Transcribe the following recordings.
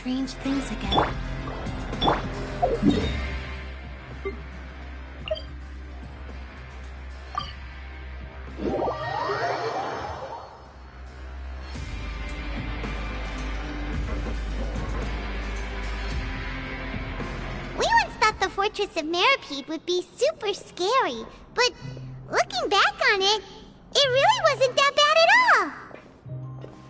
strange things again. We once thought the Fortress of Meropide would be super scary, but looking back on it, it really wasn't that bad at all.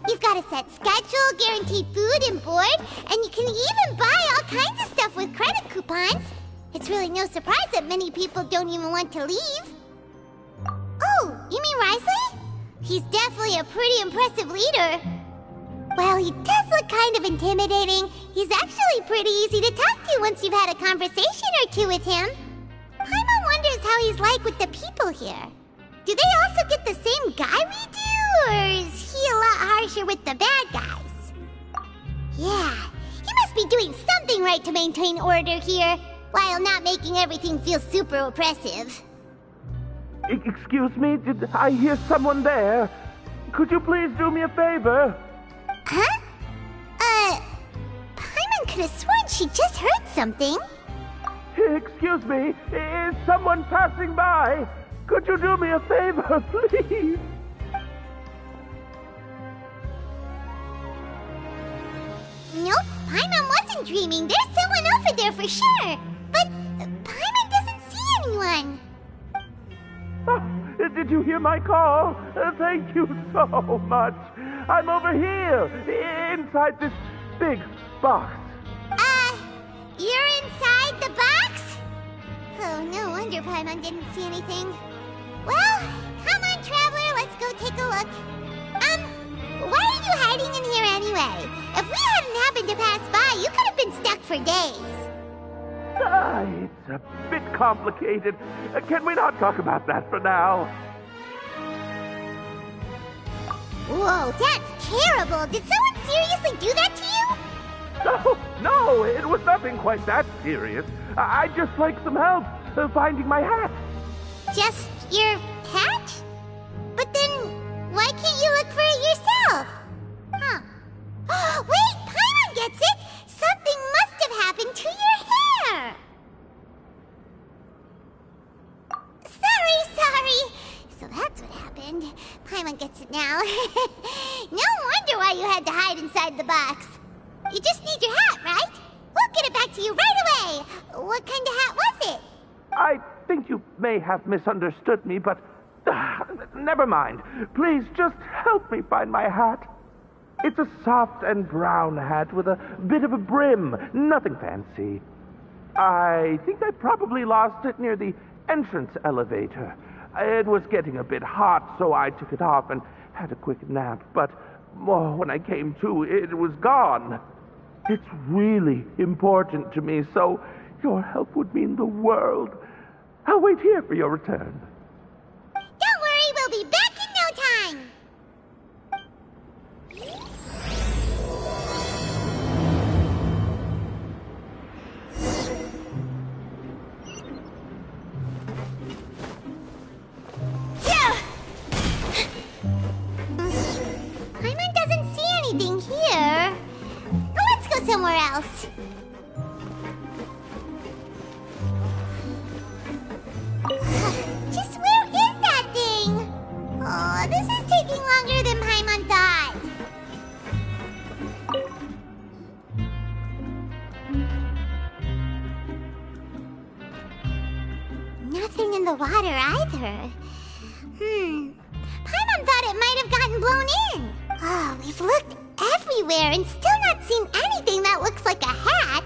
You've got a set schedule, guaranteed food and board, and you can even buy all kinds of stuff with credit coupons. It's really no surprise that many people don't even want to leave. Oh, you mean Risley? He's definitely a pretty impressive leader. While he does look kind of intimidating, he's actually pretty easy to talk to once you've had a conversation or two with him. Paimon wonders how he's like with the people here. Do they also get the same guy we do, or is he a lot harsher with the bad guys? Yeah, he must be doing something right to maintain order here, while not making everything feel super oppressive. Excuse me, did I hear someone there? Could you please do me a favor? Huh? Paimon could have sworn she just heard something. Excuse me, is someone passing by? Could you do me a favor, please? Nope, Paimon wasn't dreaming. There's someone over there for sure. But Paimon doesn't see anyone. Oh, did you hear my call? Thank you so much. I'm over here, inside this big box. You're inside the box? Oh, no wonder Paimon didn't see anything. Well, come on, Traveler, let's go take a look. Why are you hiding in here anyway? If we hadn't happened to pass by, you could have been stuck for days. It's a bit complicated. Can we not talk about that for now? Whoa, that's terrible. Did someone seriously do that to you? No, it was nothing quite that serious. I'd just like some help finding my hat. Just your hat? But then, why can't you look for it yourself? Huh. Wait, Paimon gets it! Something must have happened to your hair! Sorry. So that's what happened. Paimon gets it now. No wonder why you had to hide inside the box. You just need your hat, right? We'll get it back to you right away. What kind of hat was it? I think you may have misunderstood me, but never mind. Please just help me find my hat. It's a soft and brown hat with a bit of a brim. Nothing fancy. I think I probably lost it near the entrance elevator. It was getting a bit hot, so I took it off and had a quick nap. But when I came to, it was gone. It's really important to me, so your help would mean the world. I'll wait here for your return. Don't worry, we'll be back in no time. Paimon doesn't see anything here. Let's go somewhere else. Just where is that thing? Oh, this is taking longer than Paimon thought. Nothing in the water either. Paimon thought it might have gotten blown in. Oh, we've looked everywhere and still not seen anything that looks like a hat.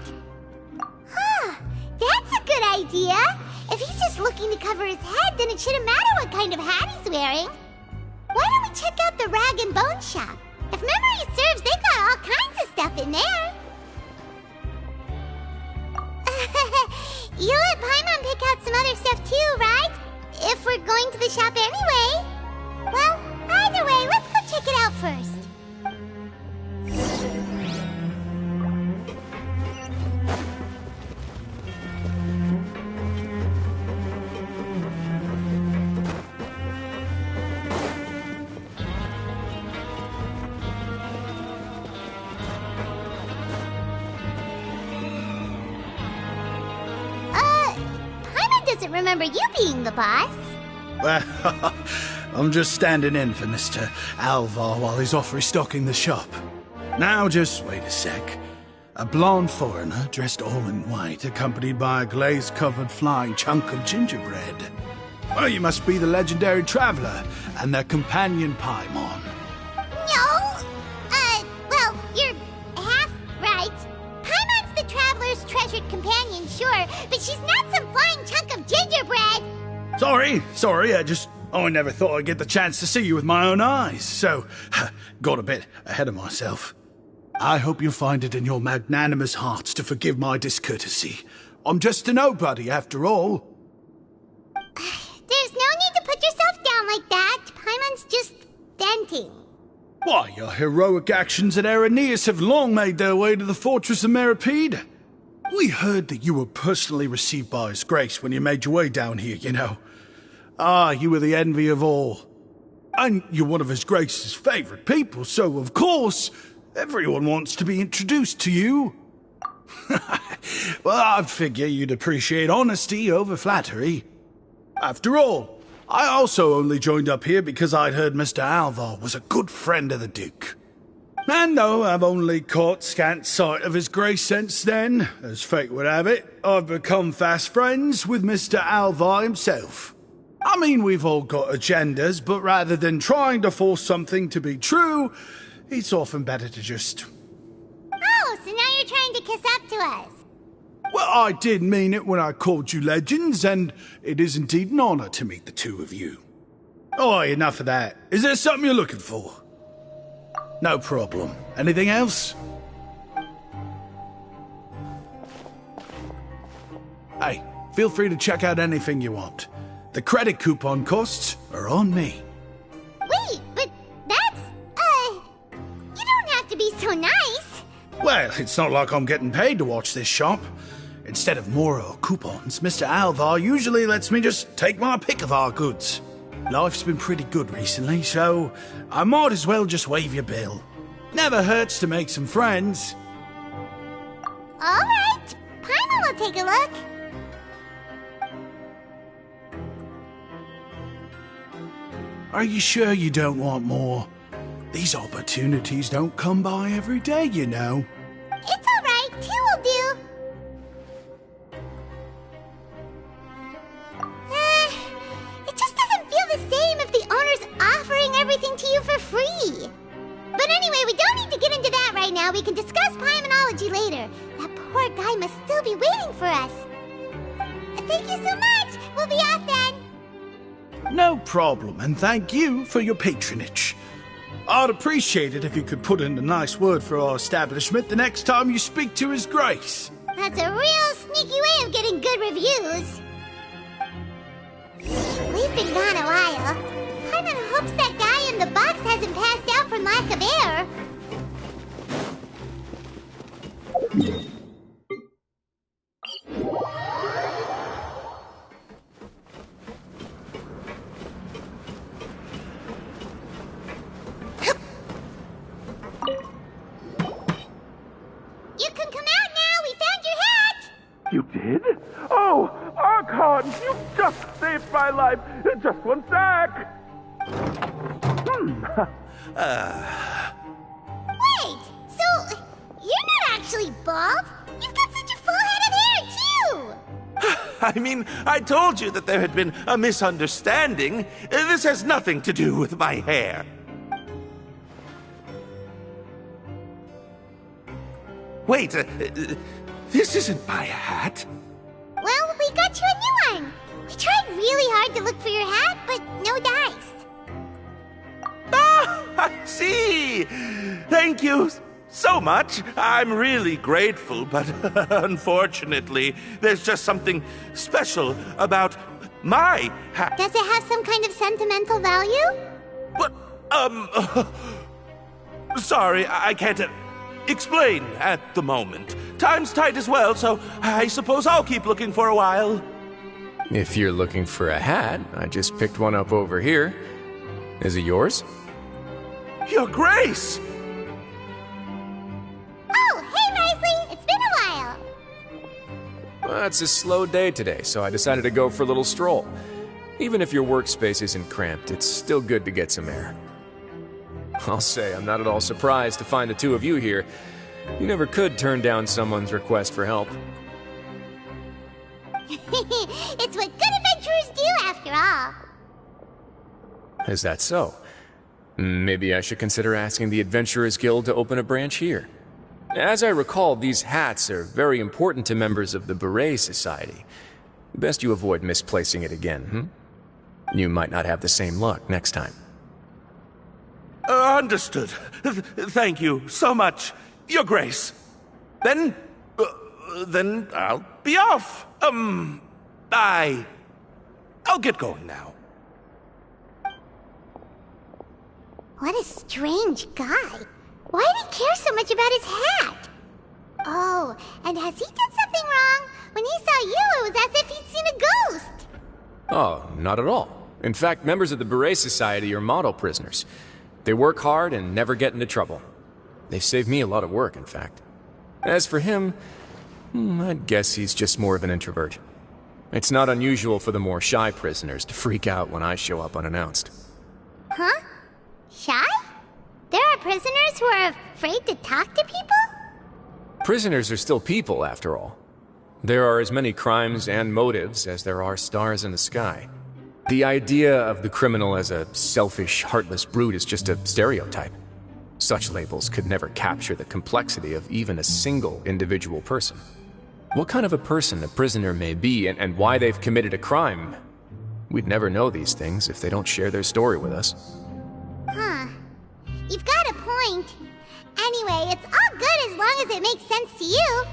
Huh, that's a good idea. If he's just looking to cover his head, then it shouldn't matter what kind of hat he's wearing. Why don't we check out the Rag and Bone Shop? If memory serves, they've got all kinds of stuff in there. You let Paimon pick out some other stuff too, right? If we're going to the shop anyway. Well, either way, let's go check it out first. doesn't remember you being the boss. Well, I'm just standing in for Mr. Alvar while he's off restocking the shop. Now, just wait a sec. A blonde foreigner, dressed all in white, accompanied by a glaze-covered flying chunk of gingerbread. Well, you must be the legendary traveler and their companion Paimon. No! Well, you're half right. Paimon's the traveler's treasured companion, sure, but she's not some flying chunk of gingerbread! Sorry, I never thought I'd get the chance to see you with my own eyes, so got a bit ahead of myself. I hope you find it in your magnanimous hearts to forgive my discourtesy. I'm just a nobody, after all. There's no need to put yourself down like that. Paimon's just venting. Why, your heroic actions at Araneus have long made their way to the fortress of Meripede. We heard that you were personally received by His Grace when you made your way down here, you know. You were the envy of all. And you're one of His Grace's favorite people, so of course, everyone wants to be introduced to you. Well, I figure you'd appreciate honesty over flattery. After all, I also only joined up here because I'd heard Mr. Alvar was a good friend of the Duke. And though I've only caught scant sight of His Grace since then, as fate would have it, I've become fast friends with Mr. Alvar himself. I mean, we've all got agendas, but rather than trying to force something to be true, it's often better to just... Oh, so now you're trying to kiss up to us. Well, I did mean it when I called you legends, and it is indeed an honor to meet the two of you. Oh, enough of that. Is there something you're looking for? No problem. Anything else? Hey, feel free to check out anything you want. The credit coupon costs are on me. Wait, but that's, you don't have to be so nice. Well, it's not like I'm getting paid to watch this shop. Instead of more coupons, Mr. Alvar usually lets me just take my pick of our goods. Life's been pretty good recently, so I might as well just waive your bill. Never hurts to make some friends. All right, Paimon will take a look. Are you sure you don't want more? These opportunities don't come by every day, you know. It's all right, two will do. It just doesn't feel the same if the owner's offering everything to you for free. But anyway, we don't need to get into that right now. We can discuss Paimonology later. That poor guy must still be waiting for us. Thank you so much. We'll be off then. No problem, and thank you for your patronage. I'd appreciate it if you could put in a nice word for our establishment the next time you speak to His Grace. That's a real sneaky way of getting good reviews. We've been gone a while. Paimon hopes that guy in the box hasn't passed out from lack of air. You can come out now. We found your hat. You did? Oh, Archon, you just saved my life. Just one sec. Wait, so you're not actually bald? You've got such a full head of hair, too! I mean, I told you that there had been a misunderstanding. This has nothing to do with my hair. Wait, this isn't my hat. Well, we got you a new one. We tried really hard to look for your hat, but no dice. Ah, I see. Thank you so much. I'm really grateful, but unfortunately, there's just something special about my hat. Does it have some kind of sentimental value? But, sorry, I can't explain at the moment. Time's tight as well, so I suppose I'll keep looking for a while. If you're looking for a hat, I just picked one up over here. Is it yours? Your Grace! Oh, hey, Risley! It's been a while. It's a slow day today, so I decided to go for a little stroll. Even if your workspace isn't cramped, it's still good to get some air. I'll say, I'm not at all surprised to find the two of you here. You never could turn down someone's request for help. It's what good adventurers do, after all. Is that so? Maybe I should consider asking the Adventurers Guild to open a branch here. As I recall, these hats are very important to members of the Beret Society. Best you avoid misplacing it again, You might not have the same luck next time. Understood. Thank you so much, Your Grace. Then I'll be off. I'll get going now. What a strange guy. Why did he care so much about his hat? Oh, and has he done something wrong? When he saw you, it was as if he'd seen a ghost. Oh, not at all. In fact, members of the Beret Society are model prisoners. They work hard and never get into trouble. They've saved me a lot of work, in fact. As for him, I'd guess he's just more of an introvert. It's not unusual for the more shy prisoners to freak out when I show up unannounced. Huh? Shy? There are prisoners who are afraid to talk to people? Prisoners are still people, after all. There are as many crimes and motives as there are stars in the sky. The idea of the criminal as a selfish, heartless brute is just a stereotype. Such labels could never capture the complexity of even a single individual person. What kind of a person a prisoner may be and why they've committed a crime, we'd never know these things if they don't share their story with us. Huh. You've got a point. Anyway, it's all good as long as it makes sense to you.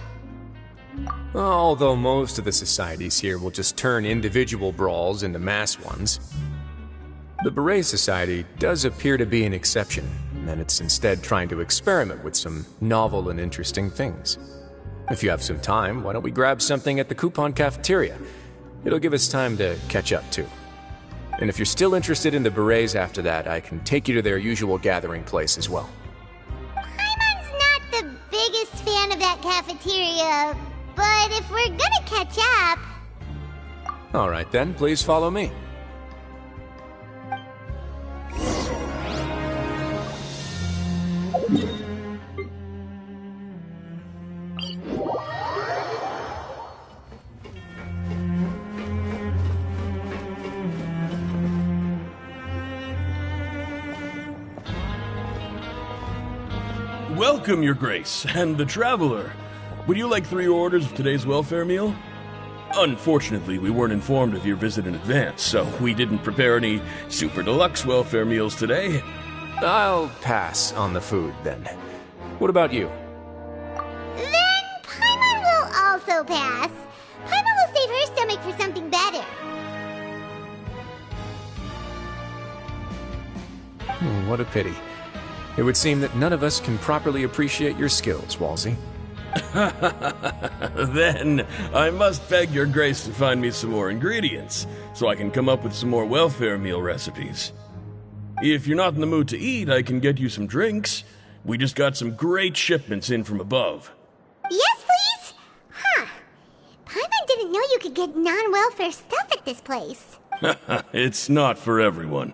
Although most of the societies here will just turn individual brawls into mass ones. The Beret Society does appear to be an exception, and it's instead trying to experiment with some novel and interesting things. If you have some time, why don't we grab something at the Coupon Cafeteria? It'll give us time to catch up, too. And if you're still interested in the Berets after that, I can take you to their usual gathering place as well. Paimon's not the biggest fan of that cafeteria, but if we're gonna catch up... All right then, please follow me. Welcome, Your Grace, and the Traveler. Would you like 3 orders of today's welfare meal? Unfortunately, we weren't informed of your visit in advance, so we didn't prepare any super deluxe welfare meals today. I'll pass on the food, then. What about you? Then Paimon will also pass. Paimon will save her stomach for something better. What a pity. It would seem that none of us can properly appreciate your skills, Walsey. Then I must beg Your Grace to find me some more ingredients, so I can come up with some more welfare meal recipes. If you're not in the mood to eat, I can get you some drinks. We just got some great shipments in from above. Yes, please? Huh. Paimon didn't know you could get non-welfare stuff at this place. It's not for everyone.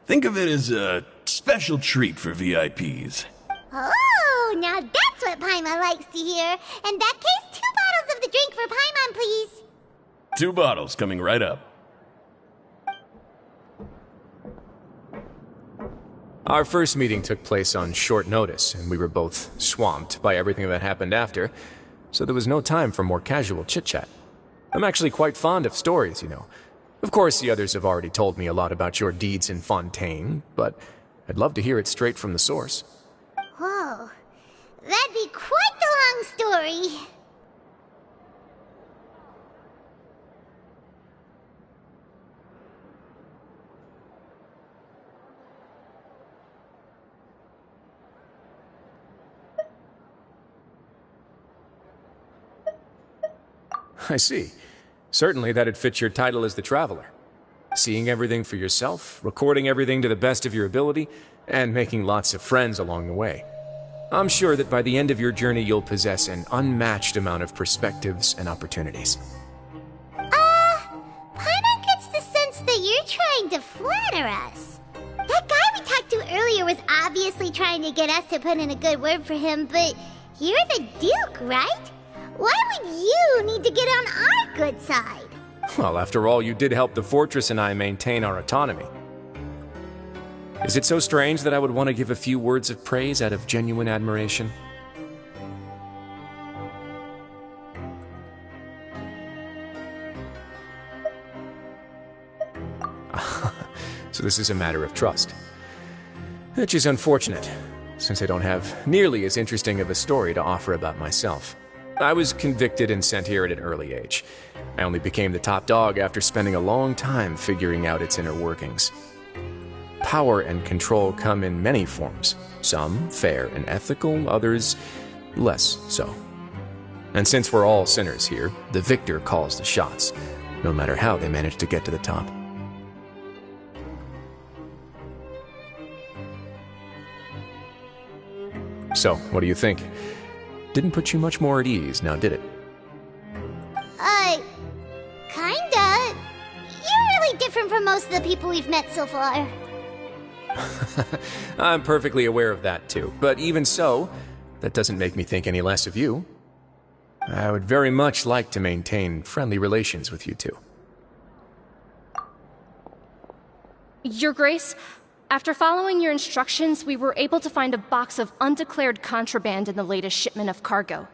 Think of it as a special treat for VIPs. Oh, now that's what Paimon likes to hear. In that case, 2 bottles of the drink for Paimon, please. 2 bottles coming right up. Our first meeting took place on short notice, and we were both swamped by everything that happened after, so there was no time for more casual chit-chat. I'm actually quite fond of stories, you know. Of course, the others have already told me a lot about your deeds in Fontaine, but I'd love to hear it straight from the source. Whoa. That'd be quite the long story. I see. Certainly that'd fit your title as the Traveler. Seeing everything for yourself, recording everything to the best of your ability, and making lots of friends along the way. I'm sure that by the end of your journey you'll possess an unmatched amount of perspectives and opportunities. Paimon gets the sense that you're trying to flatter us. That guy we talked to earlier was obviously trying to get us to put in a good word for him, but you're the Duke, right? Why would you need to get on our good side? Well, after all, you did help the fortress and I maintain our autonomy. Is it so strange that I would want to give a few words of praise out of genuine admiration? So this is a matter of trust. Which is unfortunate, since I don't have nearly as interesting of a story to offer about myself. I was convicted and sent here at an early age. I only became the top dog after spending a long time figuring out its inner workings. Power and control come in many forms, some fair and ethical, others less so. And since we're all sinners here, the victor calls the shots, no matter how they manage to get to the top. So, what do you think? Didn't put you much more at ease, now did it? Kinda. You're really different from most of the people we've met so far. I'm perfectly aware of that too, but even so, that doesn't make me think any less of you. I would very much like to maintain friendly relations with you two. Your Grace, after following your instructions, we were able to find a box of undeclared contraband in the latest shipment of cargo.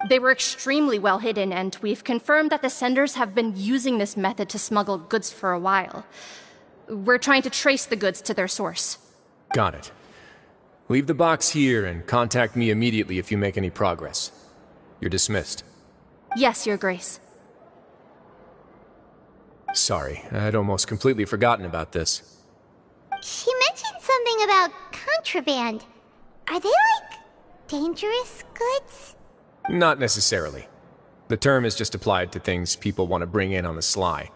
They were extremely well hidden, and we've confirmed that the senders have been using this method to smuggle goods for a while. We're trying to trace the goods to their source. Got it. Leave the box here and contact me immediately if you make any progress. You're dismissed. Yes, Your Grace. Sorry, I'd almost completely forgotten about this. She mentioned something about contraband. Are they like dangerous goods? Not necessarily. The term is just applied to things people want to bring in on the sly.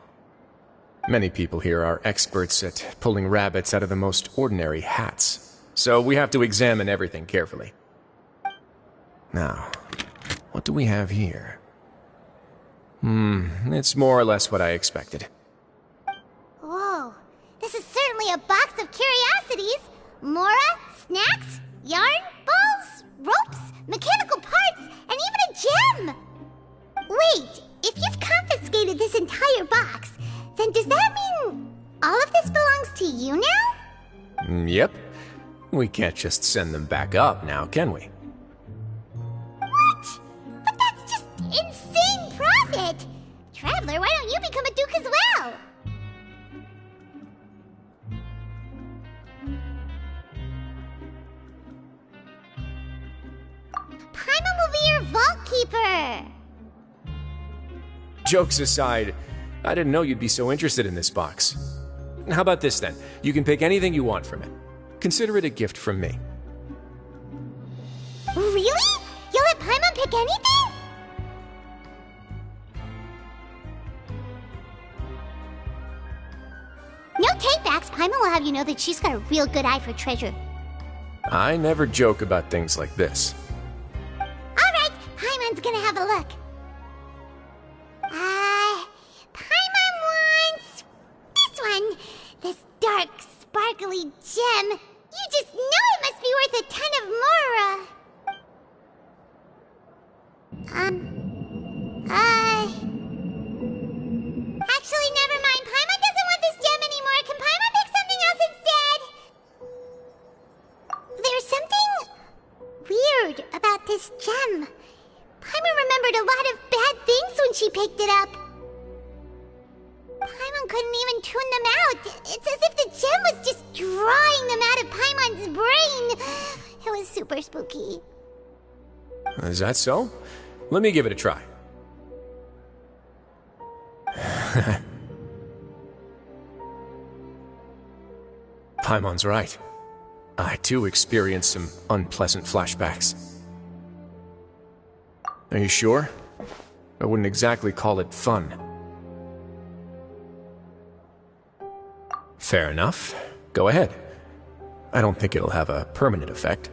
Many people here are experts at pulling rabbits out of the most ordinary hats, so we have to examine everything carefully. Now, what do we have here? It's more or less what I expected. Whoa, this is certainly a box of curiosities. Mora, snacks, yarn, balls, ropes, mechanical parts, and even a gem! Wait, if you've confiscated this entire box, then does that mean all of this belongs to you now? Yep. We can't just send them back up now, can we? What? But that's just insane profit! Traveler, why don't you become a duke as well? Paimon will be your vault keeper! Jokes aside, I didn't know you'd be so interested in this box. How about this then? You can pick anything you want from it. Consider it a gift from me. Really? You'll let Paimon pick anything? No takebacks. Paimon will have you know that she's got a real good eye for treasure. I never joke about things like this. Alright, Paimon's gonna have a look. Paimon wants this one. This dark, sparkly gem. You just know it must be worth a ton of Mora. Actually, never mind. Paimon doesn't want this gem anymore. Can Paimon pick something else instead? There's something weird about this gem. Paimon remembered a lot of bad things when she picked it up. Paimon couldn't even tune them out. It's as if the gem was just drawing them out of Paimon's brain. It was super spooky. Is that so? Let me give it a try. Paimon's right. I too experienced some unpleasant flashbacks. Are you sure? I wouldn't exactly call it fun. Fair enough. Go ahead. I don't think it'll have a permanent effect.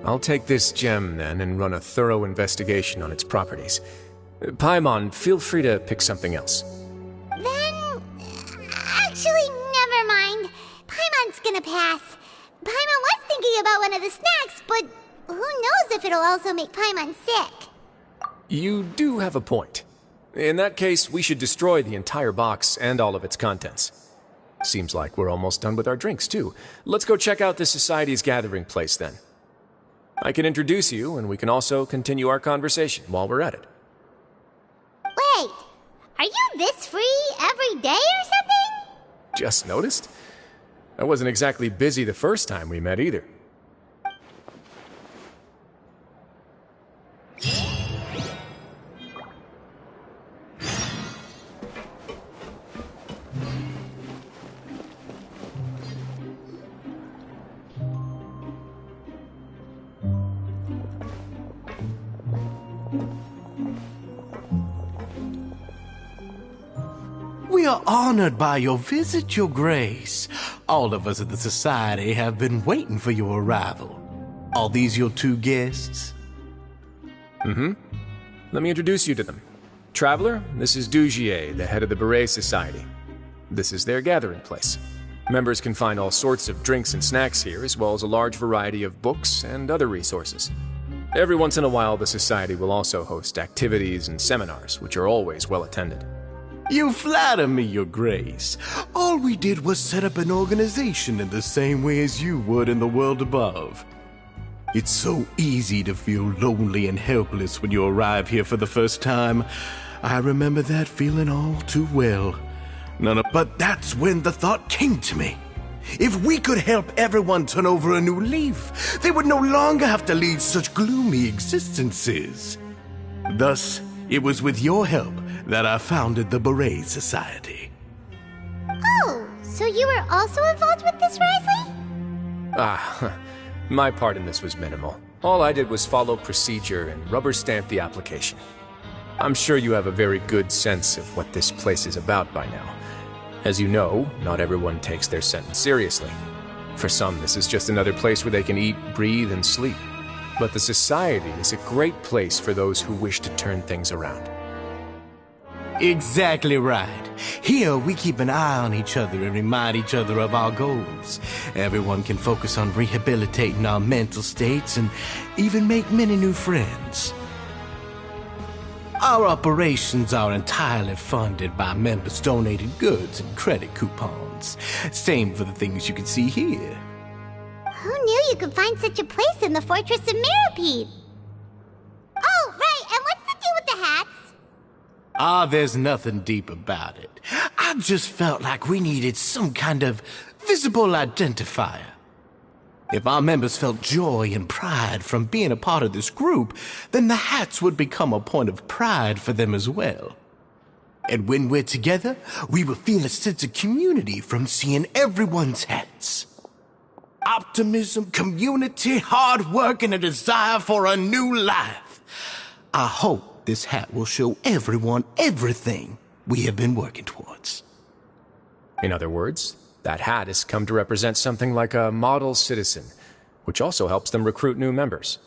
I'll take this gem then and run a thorough investigation on its properties. Paimon, feel free to pick something else. Then... actually, never mind. Paimon's gonna pass. Paimon was thinking about one of the snacks, but who knows if it'll also make Paimon sick. You do have a point. In that case, we should destroy the entire box and all of its contents. Seems like we're almost done with our drinks, too. Let's go check out the Society's gathering place, then. I can introduce you, and we can also continue our conversation while we're at it. Wait, are you this free every day or something? Just noticed? I wasn't exactly busy the first time we met, either. We are honored by your visit, Your Grace. All of us at the Society have been waiting for your arrival. Are these your two guests? Mm-hmm. Let me introduce you to them. Traveler, this is Dugier, the head of the Beret Society. This is their gathering place. Members can find all sorts of drinks and snacks here, as well as a large variety of books and other resources. Every once in a while, the Society will also host activities and seminars, which are always well attended. You flatter me, Your Grace. All we did was set up an organization in the same way as you would in the world above. It's so easy to feel lonely and helpless when you arrive here for the first time. I remember that feeling all too well. But that's when the thought came to me. If we could help everyone turn over a new leaf, they would no longer have to lead such gloomy existences. Thus, it was with your help that I founded the Beret Society. Oh, so you were also involved with this, Risley? My part in this was minimal. All I did was follow procedure and rubber stamp the application. I'm sure you have a very good sense of what this place is about by now. As you know, not everyone takes their sentence seriously. For some, this is just another place where they can eat, breathe, and sleep. But the Society is a great place for those who wish to turn things around. Exactly right. Here, we keep an eye on each other and remind each other of our goals. Everyone can focus on rehabilitating our mental states and even make many new friends. Our operations are entirely funded by members' donated goods and credit coupons. Same for the things you can see here. Who knew you could find such a place in the Fortress of Mirapede? Oh, right, and what's the deal with the hats? There's nothing deep about it. I just felt like we needed some kind of visible identifier. If our members felt joy and pride from being a part of this group, then the hats would become a point of pride for them as well. And when we're together, we will feel a sense of community from seeing everyone's hats. Optimism, community, hard work, and a desire for a new life. I hope this hat will show everyone everything we have been working towards. In other words, that hat has come to represent something like a model citizen, which also helps them recruit new members.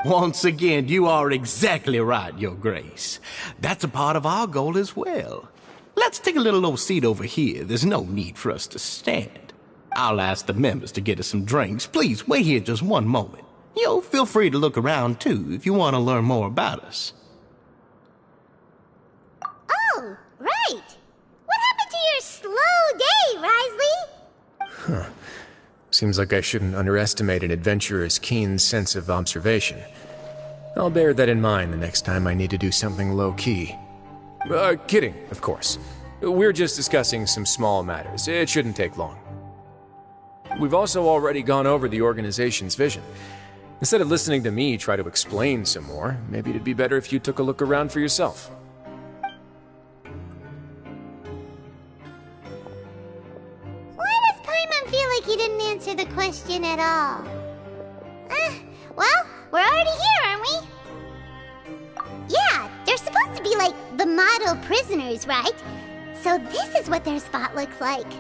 Once again, you are exactly right, Your Grace. That's a part of our goal as well. Let's take a little old seat over here. There's no need for us to stand. I'll ask the members to get us some drinks. Please wait here just one moment. Feel free to look around, too, if you want to learn more about us. Oh, right. What happened to your slow day, Risley? Seems like I shouldn't underestimate an adventurer's keen sense of observation. I'll bear that in mind the next time I need to do something low-key. Kidding, of course. We're just discussing some small matters. It shouldn't take long. We've also already gone over the organization's vision. Instead of listening to me try to explain some more, maybe it'd be better if you took a look around for yourself. Why does Paimon feel like he didn't answer the question at all? Well, we're already here, aren't we? Yeah, they're supposed to be like the model prisoners, right? So this is what their spot looks like.